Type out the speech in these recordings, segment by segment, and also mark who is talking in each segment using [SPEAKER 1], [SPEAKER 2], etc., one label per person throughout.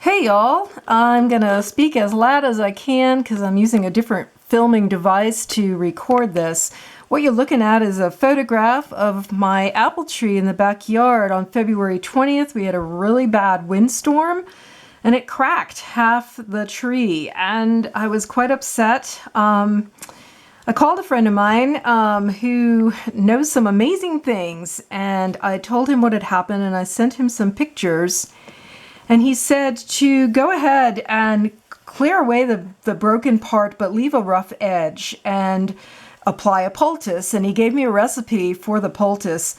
[SPEAKER 1] Hey y'all, I'm gonna speak as loud as I can because I'm using a different filming device to record this. What you're looking at is a photograph of my apple tree in the backyard. On February 20th, we had a really bad windstorm and it cracked half the tree and I was quite upset. I called a friend of mine who knows some amazing things, and I told him what had happened and I sent him some pictures. And he said to go ahead and clear away the broken part, but leave a rough edge and apply a poultice. And he gave me a recipe for the poultice.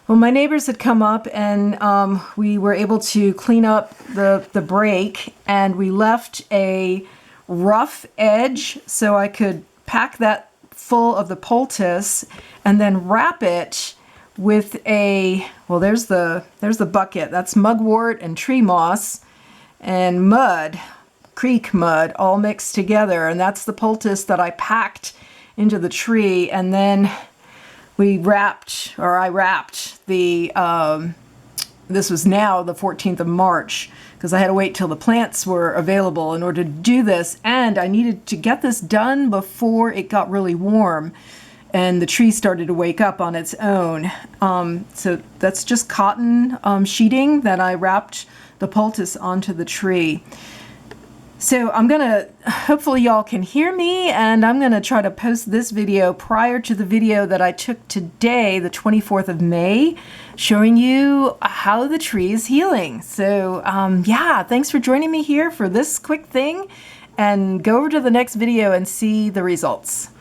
[SPEAKER 1] Well, my neighbors had come up and we were able to clean up the break, and we left a rough edge so I could pack that full of the poultice and then wrap it with there's the bucket. That's mugwort and tree moss and mud, creek mud, all mixed together. And that's the poultice that I packed into the tree. And then I wrapped the, this was now the 14th of March, because I had to wait till the plants were available in order to do this. And I needed to get this done before it got really warm and the tree started to wake up on its own. So that's just cotton sheeting that I wrapped the poultice onto the tree. So hopefully y'all can hear me, and I'm gonna try to post this video prior to the video that I took today, the 24th of May, showing you how the tree is healing. So yeah, thanks for joining me here for this quick thing, and go over to the next video and see the results.